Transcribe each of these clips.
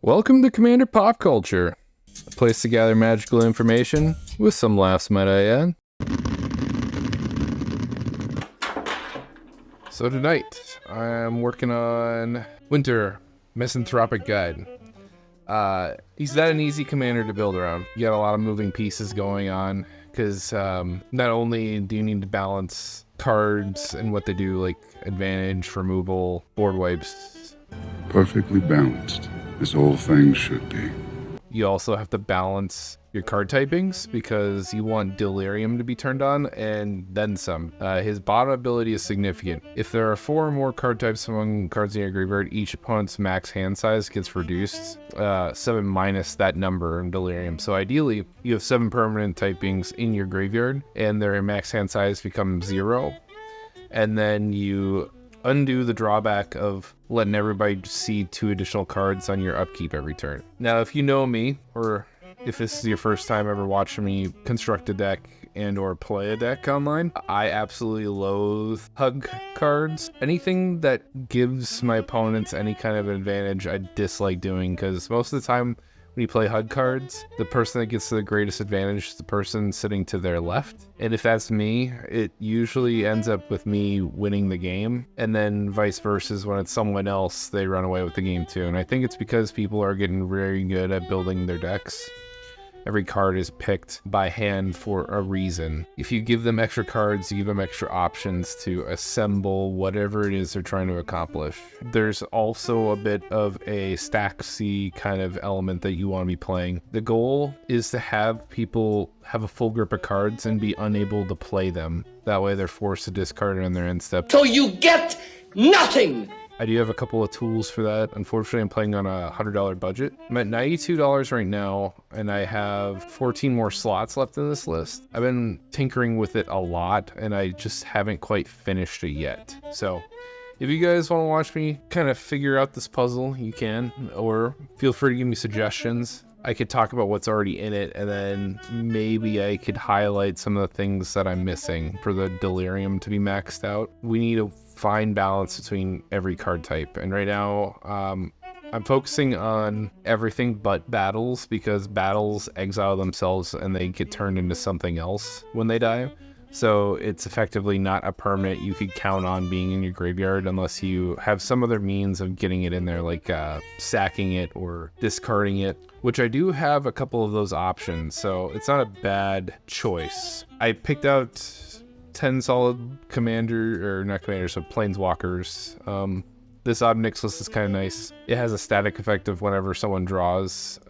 Welcome to Commander Pop Culture, a place to gather magical information with some laughs, might I add. So tonight, I'm working on Winter Misanthropic Guide. He's not an easy commander to build around. You got a lot of moving pieces going on, because not only do you need to balance cards and what they do, like advantage, removal, board wipes. Perfectly balanced, as all things should be. You also have to balance your card typings because you want Delirium to be turned on and then some. His bottom ability is significant. If there are 4 or more card types among cards in your graveyard, each opponent's max hand size gets reduced 7 minus that number in Delirium. So ideally, you have 7 permanent typings in your graveyard and their max hand size becomes 0. And then you undo the drawback of letting everybody see 2 additional cards on your upkeep every turn. Now, if you know me, or if this is your first time ever watching me construct a deck and or play a deck online, I absolutely loathe hug cards. Anything that gives my opponents any kind of advantage, I dislike doing, because most of the time when you play HUD cards, the person that gets the greatest advantage is the person sitting to their left. And if that's me, it usually ends up with me winning the game. And then vice versa, when it's someone else, they run away with the game too. And I think it's because people are getting very good at building their decks. Every card is picked by hand for a reason. If you give them extra cards, you give them extra options to assemble whatever it is they're trying to accomplish. There's also a bit of a Staxy kind of element that you want to be playing. The goal is to have people have a full grip of cards and be unable to play them. That way they're forced to discard it on their end step. So you get nothing! I do have a couple of tools for that. Unfortunately, I'm playing on a $100 budget. I'm at $92 right now, and I have 14 more slots left in this list. I've been tinkering with it a lot, and I just haven't quite finished it yet. So if you guys want to watch me kind of figure out this puzzle, you can, or feel free to give me suggestions. I could talk about what's already in it, and then maybe I could highlight some of the things that I'm missing for the Delirium to be maxed out. We need a fine balance between every card type, and right now I'm focusing on everything but battles, because battles exile themselves and they get turned into something else when they die. So it's effectively not a permanent you could count on being in your graveyard unless you have some other means of getting it in there, like sacking it or discarding it, which I do have a couple of those options, so it's not a bad choice. I picked out 10 solid Planeswalkers. This Obnix list is kind of nice. It has a static effect of whenever someone draws,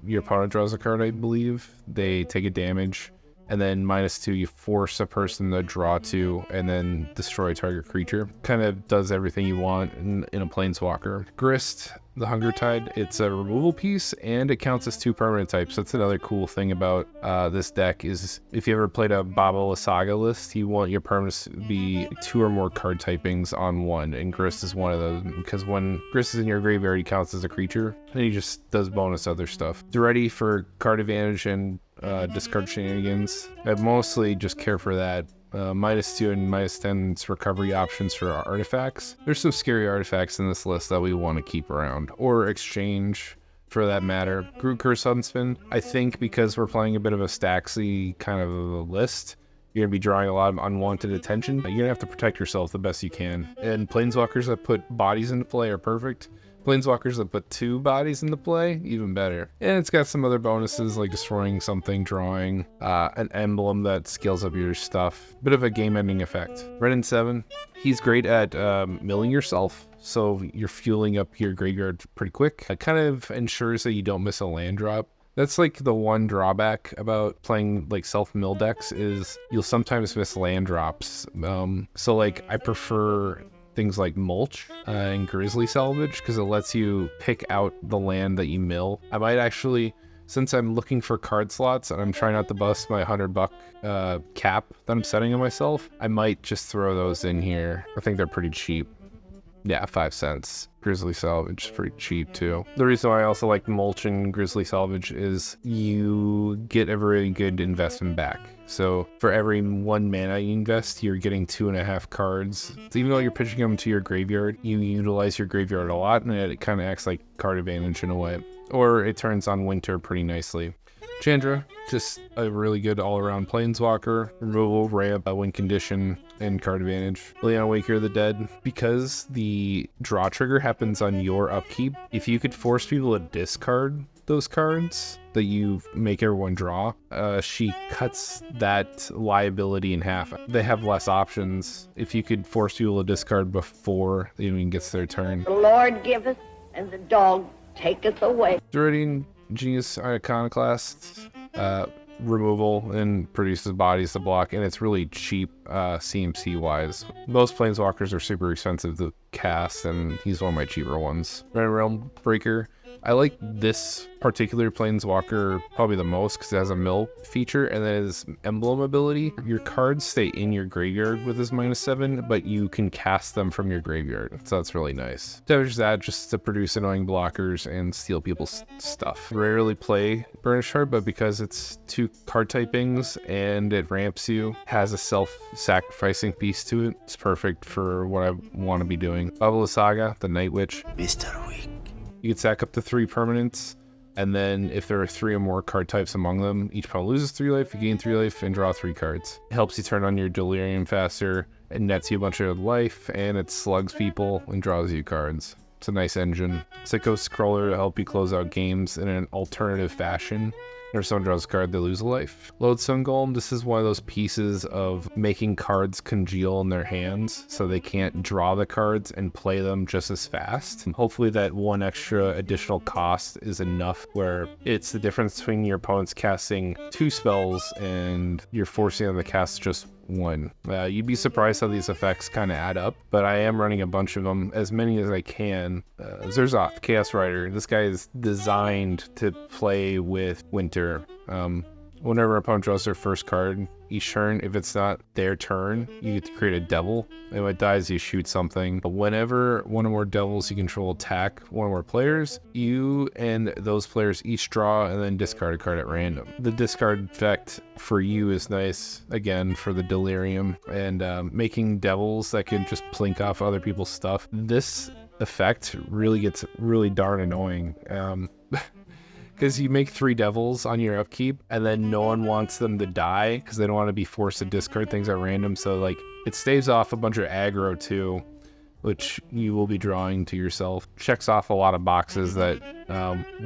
your opponent draws a card, I believe, they take a damage. And then -2, you force a person to draw 2 and then destroy target creature. Kind of does everything you want in a Planeswalker. Grist, the Hunger Tide, it's a removal piece and it counts as 2 permanent types. That's another cool thing about this deck is if you ever played a Baba Saga list, you want your permanents to be 2 or more card typings on 1, and Grist is one of those, because when Grist is in your graveyard, he counts as a creature and he just does bonus other stuff. They're ready for card advantage and discard shenanigans. I mostly just care for that. -2 and -10's recovery options for our artifacts. There's some scary artifacts in this list that we want to keep around, or exchange for that matter. Groot Curse Sunspin, I think because we're playing a bit of a Staxy kind of a list, you're going to be drawing a lot of unwanted attention. You're going to have to protect yourself the best you can. And Planeswalkers that put bodies into play are perfect. Planeswalkers that put 2 bodies into play, even better. And it's got some other bonuses like destroying something, drawing an emblem that scales up your stuff. Bit of a game-ending effect. Red 7, he's great at milling yourself, so you're fueling up your graveyard pretty quick. It kind of ensures that you don't miss a land drop. That's like the one drawback about playing like self-mill decks is you'll sometimes miss land drops. So like I prefer things like Mulch and Grizzly Salvage because it lets you pick out the land that you mill. I might actually, since I'm looking for card slots and I'm trying not to bust my $100 cap that I'm setting on myself, I might just throw those in here. I think they're pretty cheap. Yeah, 5 cents. Grizzly Salvage is pretty cheap too. The reason why I also like Mulch and Grizzly Salvage is you get a very good investment back. So for every 1 mana you invest, you're getting 2.5 cards. So even though you're pitching them to your graveyard, you utilize your graveyard a lot, and it kind of acts like card advantage in a way. Or it turns on Winter pretty nicely. Chandra, just a really good all-around planeswalker, removal, ramp, win condition, and card advantage. Leon Waker of the Dead, because the draw trigger happens on your upkeep, if you could force people to discard those cards that you make everyone draw, she cuts that liability in half. They have less options. If you could force people to discard before it even gets their turn. The Lord giveth, and the dog taketh away. Druidian Genius Iconoclast, removal, and produces bodies to block, and it's really cheap CMC wise. Most planeswalkers are super expensive to cast, and he's one of my cheaper ones. Red Realm Breaker, I like this particular planeswalker probably the most because it has a mill feature, and then his emblem ability. Your cards stay in your graveyard with his -7, but you can cast them from your graveyard, so that's really nice. Damage that just to produce annoying blockers and steal people's stuff. Rarely play Burnished Heart, but because it's 2 card typings and it ramps you, has a self-sacrificing piece to it, it's perfect for what I want to be doing. Babala Saga, the Night Witch. Mr. Weak. You can sack up to 3 permanents, and then if there are 3 or more card types among them, each opponent loses 3 life, you gain 3 life, and draw 3 cards. It helps you turn on your Delirium faster, it nets you a bunch of life, and it slugs people and draws you cards. It's a nice engine. Sicko Scroller to help you close out games in an alternative fashion. If someone draws a card, they lose a life. Lodestone Golem, this is one of those pieces of making cards congeal in their hands so they can't draw the cards and play them just as fast. And hopefully that 1 extra additional cost is enough where it's the difference between your opponent's casting 2 spells and you're forcing them to cast just 1. You'd be surprised how these effects kind of add up, but I am running a bunch of them, as many as I can. Zerzoth, Chaos Rider. This guy is designed to play with Winter. Whenever an opponent draws their first card each turn, if it's not their turn, you get to create a devil. And when it dies, you shoot something. But whenever one or more devils you control attack one or more players, you and those players each draw and then discard a card at random. The discard effect for you is nice, again, for the Delirium, and making devils that can just plink off other people's stuff. This effect really gets really darn annoying. Because you make 3 devils on your upkeep, and then no one wants them to die because they don't want to be forced to discard things at random. So like it staves off a bunch of aggro too, which you will be drawing to yourself. Checks off a lot of boxes that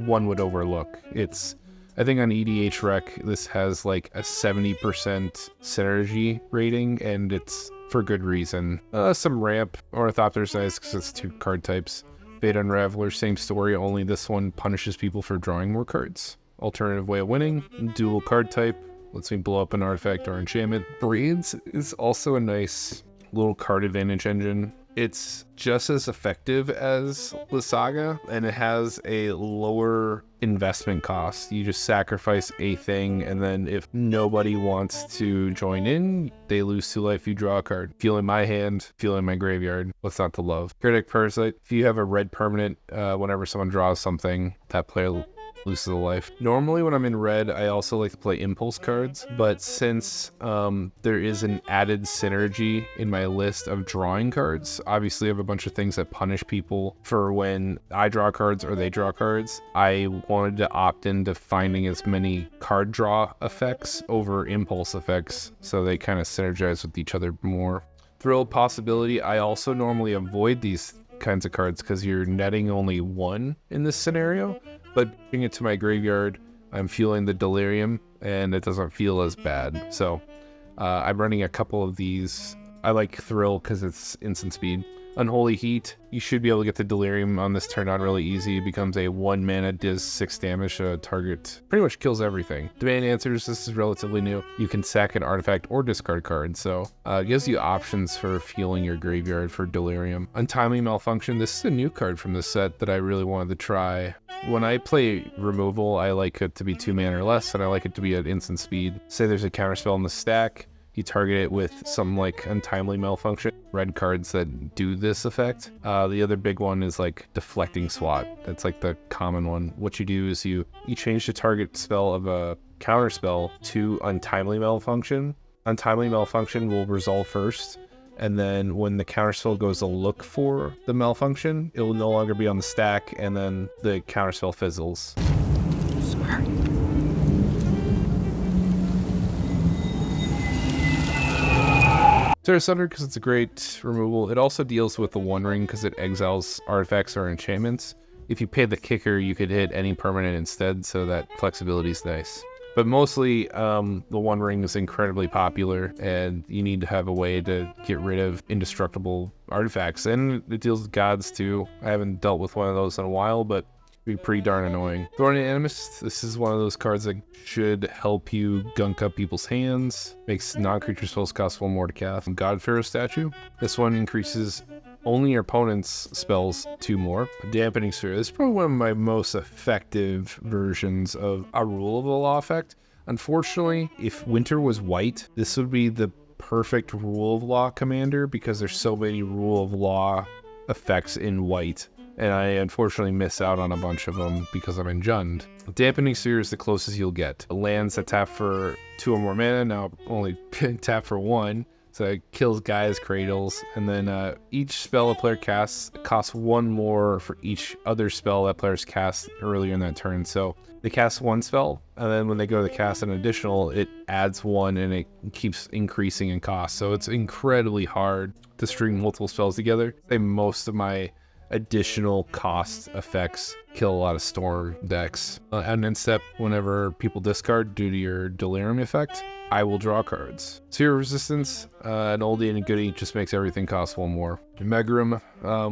one would overlook. I think on EDH Rec, this has like a 70% synergy rating, and it's for good reason. Some ramp. Ornithopter's nice because it's 2 card types. Fate Unraveler, same story, only this one punishes people for drawing more cards. Alternative way of winning, dual card type, lets me blow up an artifact or enchantment. Braids is also a nice little card advantage engine. It's just as effective as the Saga, and it has a lower investment cost. You just sacrifice a thing, and then if nobody wants to join in, they lose 2 life, you draw a card. Feel in my hand, feel in my graveyard. What's not to love? Critic Parasite, if you have a red permanent, whenever someone draws something, that player loses a life. Normally when I'm in red, I also like to play impulse cards, but since there is an added synergy in my list of drawing cards, obviously I have a bunch of things that punish people for when I draw cards or they draw cards. I wanted to opt into finding as many card draw effects over impulse effects, so they kind of synergize with each other more. Thrill Possibility, I also normally avoid these kinds of cards because you're netting only 1 in this scenario, but bring it to my graveyard, I'm feeling the Delirium, and it doesn't feel as bad. So I'm running a couple of these. I like Thrill because it's instant speed. Unholy Heat, you should be able to get the Delirium on this turn on really easy. It becomes a 1 mana, does 6 damage to a target. Pretty much kills everything. Demand Answers, this is relatively new. You can sack an artifact or discard card, so it gives you options for fueling your graveyard for Delirium. Untimely Malfunction, this is a new card from this set that I really wanted to try. When I play removal, I like it to be 2 mana or less, and I like it to be at instant speed. Say there's a counterspell in the stack, you target it with some like untimely malfunction. Red cards that do this effect. The other big one is like deflecting swat. That's like the common one. What you do is you change the target spell of a counter spell to untimely malfunction. Untimely malfunction will resolve first, and then when the counterspell goes to look for the malfunction, it will no longer be on the stack, and then the counterspell fizzles. Smart. Terra Sunder because it's a great removal. It also deals with the One Ring because it exiles artifacts or enchantments. If you pay the kicker, you could hit any permanent instead, so that flexibility is nice. But mostly, the One Ring is incredibly popular, and you need to have a way to get rid of indestructible artifacts. And it deals with gods too. I haven't dealt with one of those in a while, but it'd be pretty darn annoying. Thorny Animist, this is one of those cards that should help you gunk up people's hands. Makes non-creature spells cost 1 more to cast. God Pharaoh Statue. This one increases only your opponent's spells 2 more. Dampening Sphere. This is probably one of my most effective versions of a Rule of the Law effect. Unfortunately, if Winter was white, this would be the perfect Rule of Law commander because there's so many Rule of Law effects in white. And I unfortunately miss out on a bunch of them because I'm in Jund. Dampening Sphere is the closest you'll get. Lands that tap for 2 or more mana now only tap for 1. So it kills Gaia's Cradles, and then each spell a player casts costs 1 more for each other spell that players cast earlier in that turn. So they cast 1 spell, and then when they go to cast an additional, it adds 1, and it keeps increasing in cost. So it's incredibly hard to string multiple spells together. I say most of my additional cost effects kill a lot of Storm decks. At an end step, whenever people discard due to your Delirium effect, I will draw cards. Zero Resistance, an oldie and a goodie, just makes everything cost 1 more. Megrim,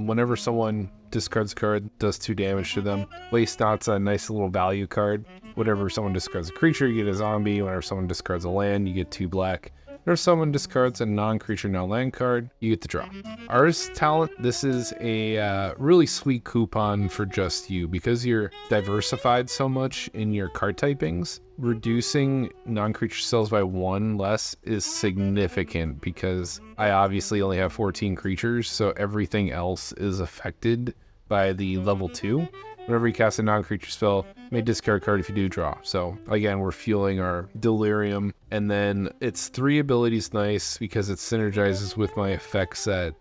whenever someone discards a card, does 2 damage to them. Waste Not's a nice little value card. Whenever someone discards a creature, you get a zombie. Whenever someone discards a land, you get 2 black. If someone discards a non-creature, non-land card, you get to draw. Artist Talent, this is a really sweet coupon for just you. Because you're diversified so much in your card typings, reducing non-creature spells by 1 less is significant because I obviously only have 14 creatures, so everything else is affected by the level 2. Whenever you cast a non-creature spell, you may discard a card if you do draw. So again, we're fueling our Delirium. And then its 3 abilities nice because it synergizes with my effects that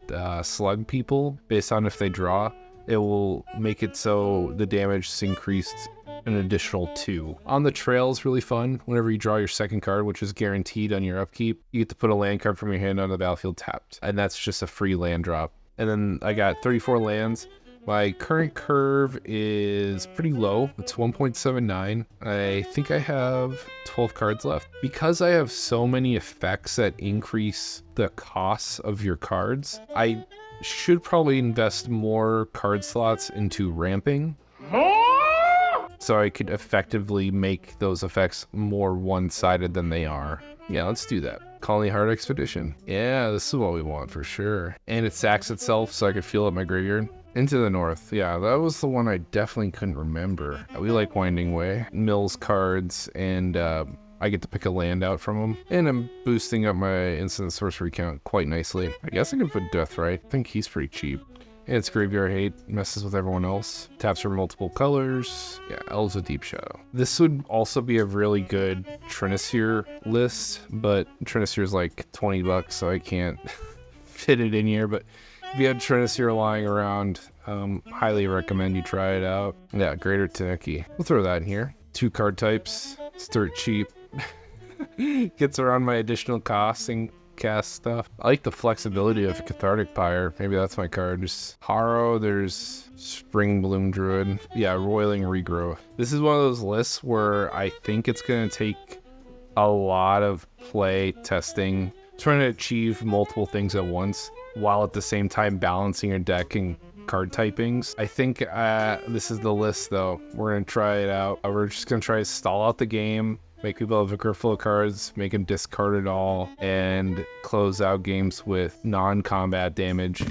slug people based on if they draw. It will make it so the damage is increased an additional 2. On the Trail is really fun. Whenever you draw your second card, which is guaranteed on your upkeep, you get to put a land card from your hand on the battlefield tapped. And that's just a free land drop. And then I got 34 lands. My current curve is pretty low. It's 1.79. I think I have 12 cards left. Because I have so many effects that increase the costs of your cards, I should probably invest more card slots into ramping. So I could effectively make those effects more one-sided than they are. Yeah, let's do that. Colony Heart Expedition. Yeah, this is what we want for sure. And it sacks itself so I could feel up my graveyard. Into the North. Yeah, that was the one I definitely couldn't remember. We like Winding Way. Mills cards, and I get to pick a land out from them. And I'm boosting up my instant sorcery count quite nicely. I guess I can put Deathrite. I think he's pretty cheap. And it's Graveyard Hate. Messes with everyone else. Taps for multiple colors. Yeah, Elves of Deep Shadow. This would also be a really good Trinisphere list, but Trinisphere is like $20, so I can't fit it in here, but if you had Trinisphere lying around, highly recommend you try it out. Yeah, Greater Tanuki. We'll throw that in here. 2 card types. It's dirt cheap. Gets around my additional costs and cast stuff. I like the flexibility of Cathartic Pyre. Maybe that's my card. There's Harrow, there's Spring Bloom Druid. Yeah, Roiling Regrowth. This is one of those lists where I think it's going to take a lot of play testing, trying to achieve multiple things at once, while at the same time balancing your deck and card typings. I think this is the list though. We're going to try it out. We're just going to try to stall out the game, make people have a card full of cards, make them discard it all, and close out games with non-combat damage.